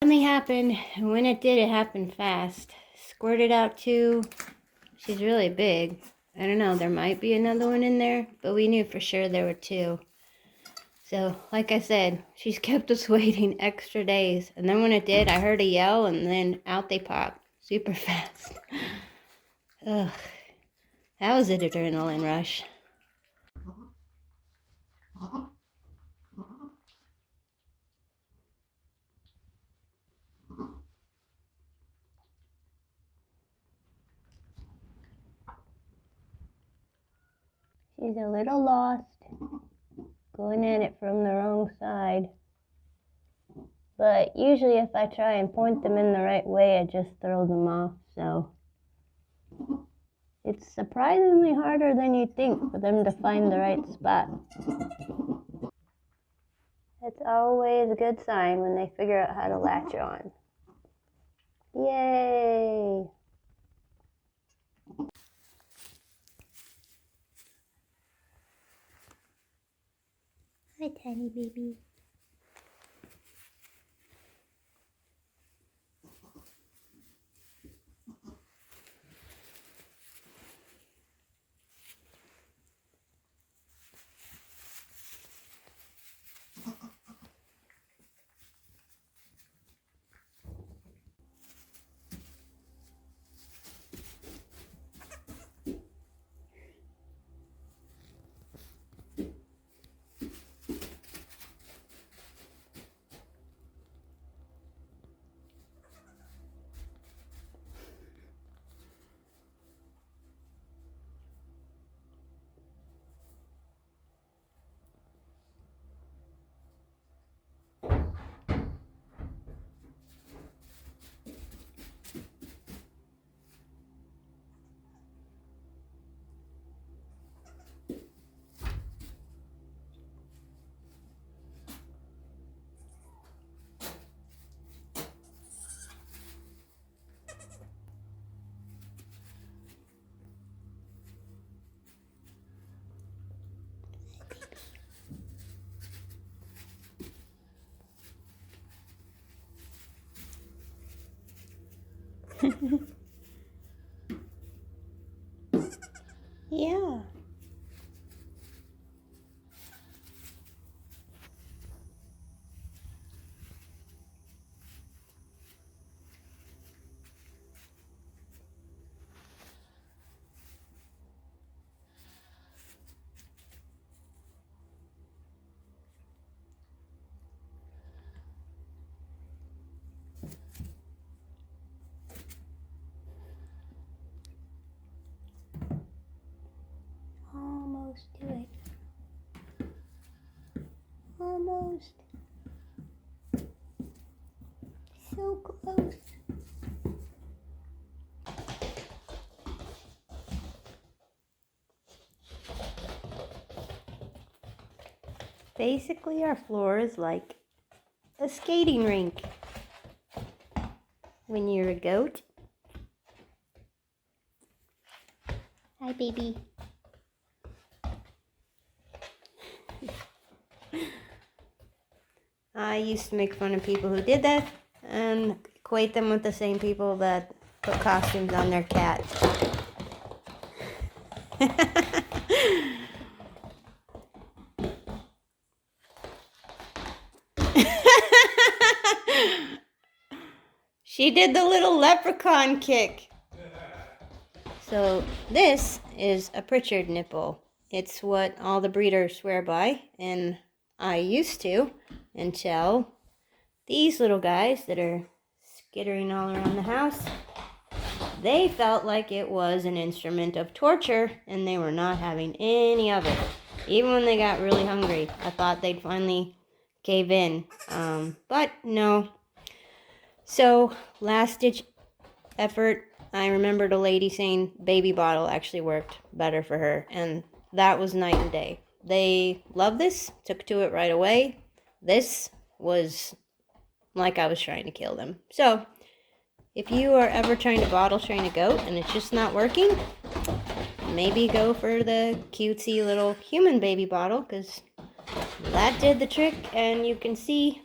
finally happened. And when it did, it happened fast. Squirted out 2. She's really big. I don't know, there might be another one in there, but we knew for sure there were 2. So, like I said, she's kept us waiting extra days. And then when it did, I heard a yell, and then out they popped. Super fast. Ugh. That was an adrenaline rush. She's a little lost, going at it from the wrong side. But usually if I try and point them in the right way, it just throws them off. So it's surprisingly harder than you'd think for them to find the right spot. It's always a good sign when they figure out how to latch on. Yay! Hi, tiny baby. Yeah. Almost to it. Almost. So close. Basically, our floor is like a skating rink. When you're a goat. Hi, baby. I used to make fun of people who did that and equate them with the same people that put costumes on their cat. She did the little leprechaun kick. So this is a Pritchard nipple. It's what all the breeders swear by, and I used to, until these little guys that are skittering all around the house, they felt like it was an instrument of torture, and they were not having any of it. Even when they got really hungry, I thought they'd finally cave in, but no. So, last-ditch effort, I remembered a lady saying baby bottle actually worked better for her, and that was night and day. They loved this, took to it right away. This was like I was trying to kill them. So, if you are ever trying to bottle train a goat and it's just not working, maybe go for the cutesy little human baby bottle, because that did the trick, and you can see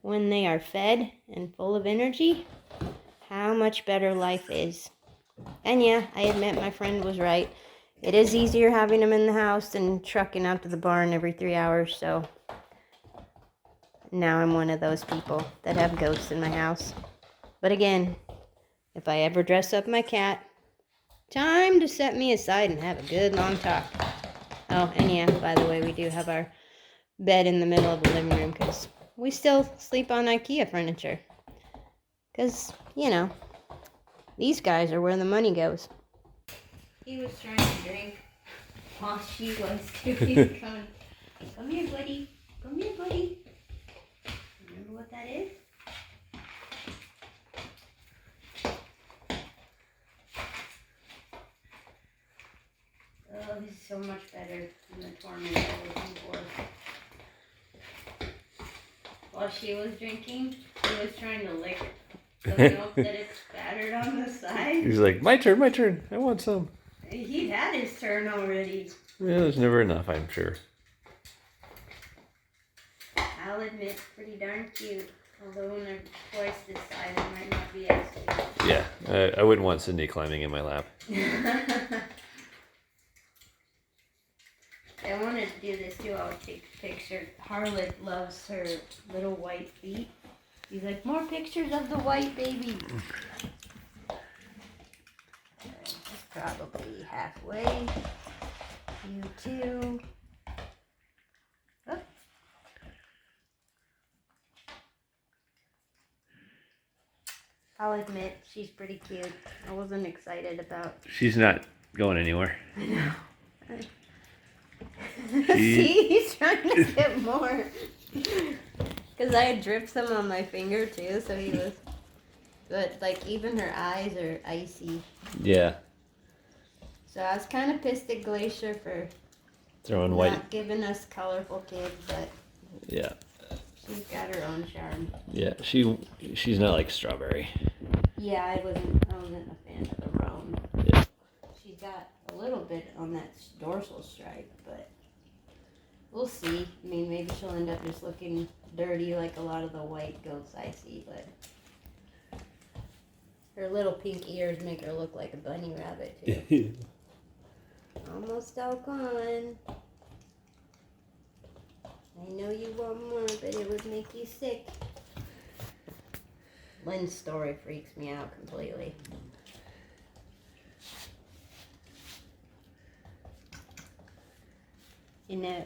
when they are fed and full of energy, how much better life is. And yeah, I admit my friend was right. It is easier having them in the house than trucking out to the barn every 3 hours, so now I'm one of those people that have goats in my house. But again, if I ever dress up my cat, time to set me aside and have a good long talk. Oh, and yeah, by the way, we do have our bed in the middle of the living room because we still sleep on IKEA furniture. Because, you know, these guys are where the money goes. He was trying to drink while she was doing coming. Come here, buddy. Come here, buddy. Remember what that is? Oh, this is so much better than the torment I was looking for. While she was drinking, he was trying to lick the milk that it spattered on the side. He's like, my turn. I want some. He had his turn already. Yeah, there's never enough, I'm sure. I'll admit, pretty darn cute. Although when they're twice this size, it might not be as cute. Yeah, I wouldn't want Cindy climbing in my lap. I wanted to do this too. I'll take a picture. Harlot loves her little white feet. He's like, more pictures of the white baby. It's probably halfway. You too. Oh. I'll admit, she's pretty cute. I wasn't excited about. She's not going anywhere. I know. See, he's trying to get more. Because I had dripped some on my finger too, so he was. But like even her eyes are icy. Yeah. So I was kind of pissed at Glacier for throwing not white. giving us colorful kids, but Yeah. she's got her own charm. Yeah, she's not like Strawberry. Yeah, I wasn't a fan of the roan. Yeah. She's got a little bit on that dorsal stripe, but we'll see. I mean, maybe she'll end up just looking dirty like a lot of the white goats I see, but her little pink ears make her look like a bunny rabbit too. Almost all gone. I know you want more, but it would make you sick. Lynn's story freaks me out completely. You know,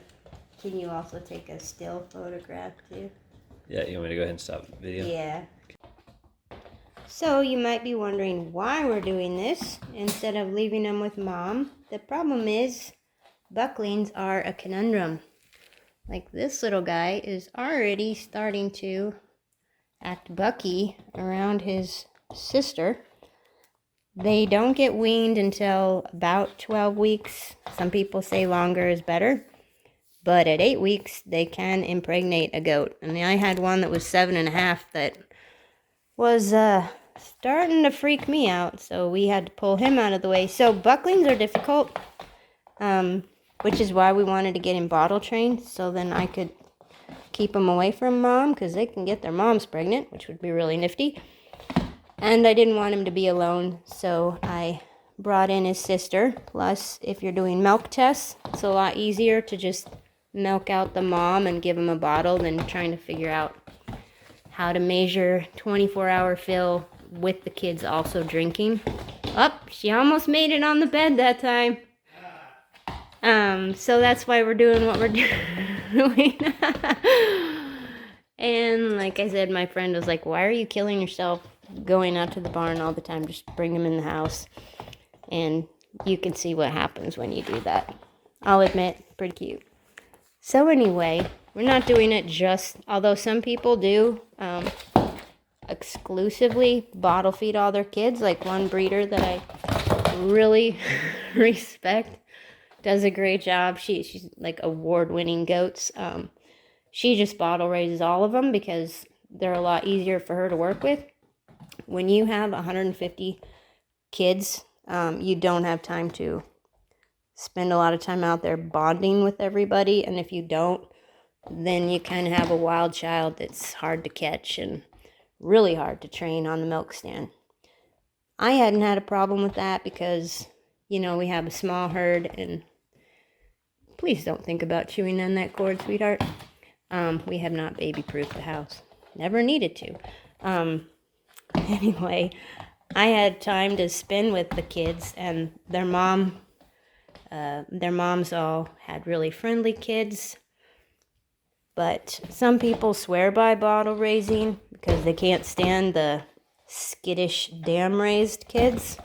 can you also take a still photograph too? Yeah, you want me to go ahead and stop the video? Yeah. So you might be wondering why we're doing this instead of leaving them with mom. The problem is bucklings are a conundrum. Like this little guy is already starting to act bucky around his sister. They don't get weaned until about 12 weeks. Some people say longer is better. But at 8 weeks, they can impregnate a goat. And I had one that was 7.5 that was starting to freak me out. So we had to pull him out of the way. So bucklings are difficult, which is why we wanted to get him bottle trained. So then I could keep them away from mom because they can get their moms pregnant, which would be really nifty. And I didn't want him to be alone. So I brought in his sister. Plus, if you're doing milk tests, it's a lot easier to just milk out the mom and give him a bottle than trying to figure out how to measure 24-hour fill with the kids also drinking. Oh, she almost made it on the bed that time. So that's why we're doing what we're doing. And like I said, my friend was like, why are you killing yourself going out to the barn all the time? Just bring them in the house. And you can see what happens when you do that. I'll admit, pretty cute. So anyway, we're not doing it just, although some people do exclusively bottle feed all their kids. Like one breeder that I really respect does a great job. She's like award-winning goats. She just bottle raises all of them because they're a lot easier for her to work with. When you have 150 kids, you don't have time to spend a lot of time out there bonding with everybody. And if you don't, then you kind of have a wild child that's hard to catch and really hard to train on the milk stand. I hadn't had a problem with that because, you know, we have a small herd, and please don't think about chewing on that cord, sweetheart. We have not baby-proofed the house. Never needed to. Anyway, I had time to spend with the kids, and their moms all had really friendly kids. But some people swear by bottle raising because they can't stand the skittish dam raised kids.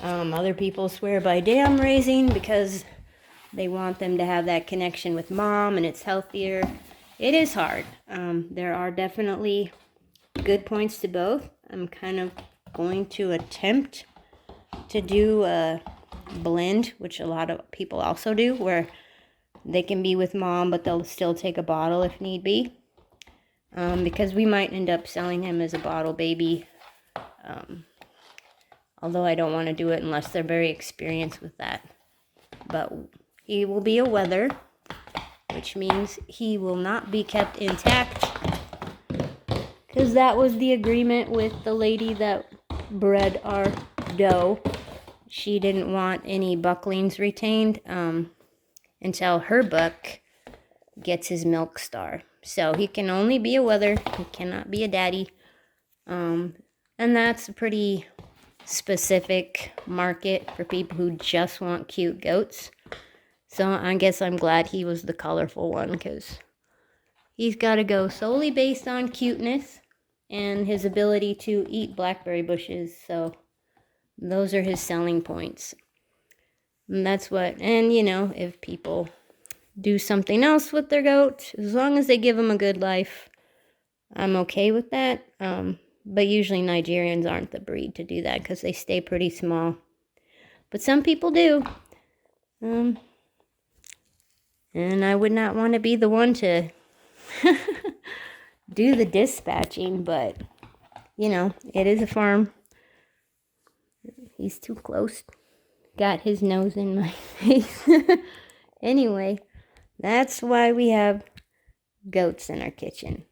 Other people swear by dam raising because they want them to have that connection with mom and it's healthier. It is hard. There are definitely good points to both. I'm kind of going to attempt to do a blend, which a lot of people also do, where they can be with mom, but they'll still take a bottle if need be. Because we might end up selling him as a bottle baby. Although I don't want to do it unless they're very experienced with that. But he will be a wether, which means he will not be kept intact. Because that was the agreement with the lady that bred our doe. She didn't want any bucklings retained until her buck gets his milk star. So he can only be a wether. He cannot be a daddy. And that's a pretty specific market for people who just want cute goats. So I guess I'm glad he was the colorful one, because he's got to go solely based on cuteness and his ability to eat blackberry bushes. So those are his selling points. And that's what, and you know, if people do something else with their goat, as long as they give them a good life, I'm okay with that. But usually Nigerians aren't the breed to do that because they stay pretty small. But some people do. And I would not want to be the one to do the dispatching, but, you know, it is a farm. He's too close. Got his nose in my face. Anyway, that's why we have goats in our kitchen.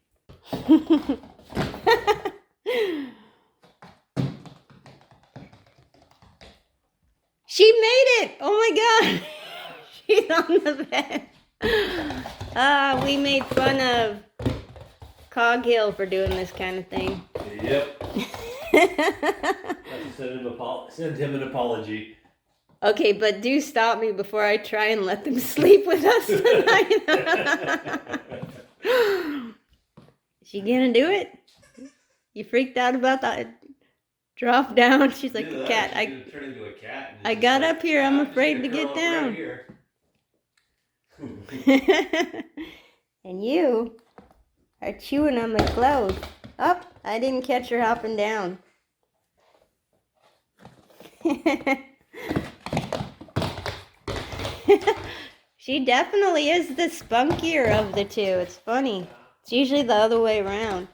She made it! Oh my god! She's on the bed. We made fun of Cog Hill for doing this kind of thing. Yep. Have to send him an apology. Okay, but do stop me before I try and let them sleep with us tonight. She gonna do it? You freaked out about that? Drop down. She's like a cat. Turn into a cat. I got up here. I'm afraid to get down. Right And you are chewing on my clothes. Oh, I didn't catch her hopping down. She definitely is the spunkier of the two. It's funny. It's usually the other way around.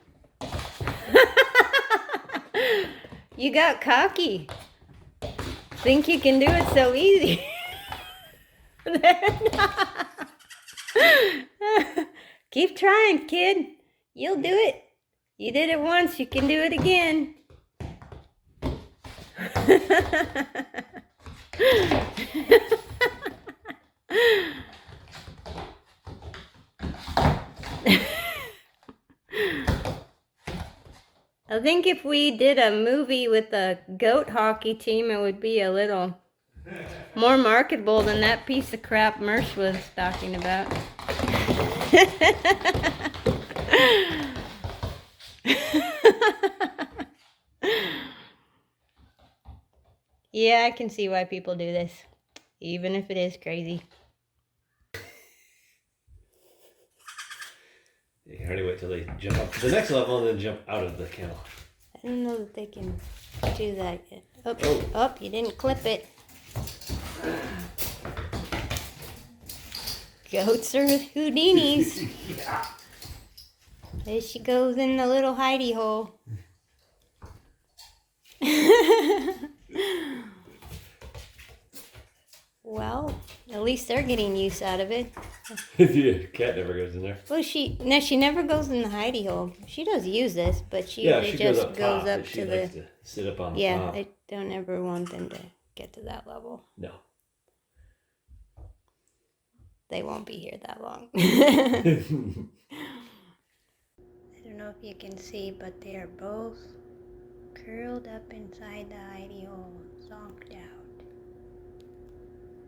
You got cocky. Think you can do it so easy. Keep trying, kid. You'll do it. You did it once, you can do it again. I think if we did a movie with a goat hockey team, it would be a little more marketable than that piece of crap Mersh was talking about. Yeah, I can see why people do this, even if it is crazy. You can already wait till they jump up to the next level and then jump out of the kennel. I don't know that they can do that yet. Oh, you didn't clip it. Goats are Houdinis. Yeah. There she goes in the little hidey hole. Well, at least they're getting use out of it. The cat never goes in there. Well, she never goes in the hidey hole. She does use this, but she Yeah, usually she goes just up goes top, up but she to likes the. to sit up on the Yeah, top. I don't ever want them to get to that level. No. They won't be here that long. I don't know if you can see, but they are both curled up inside the hidey hole, zonked out.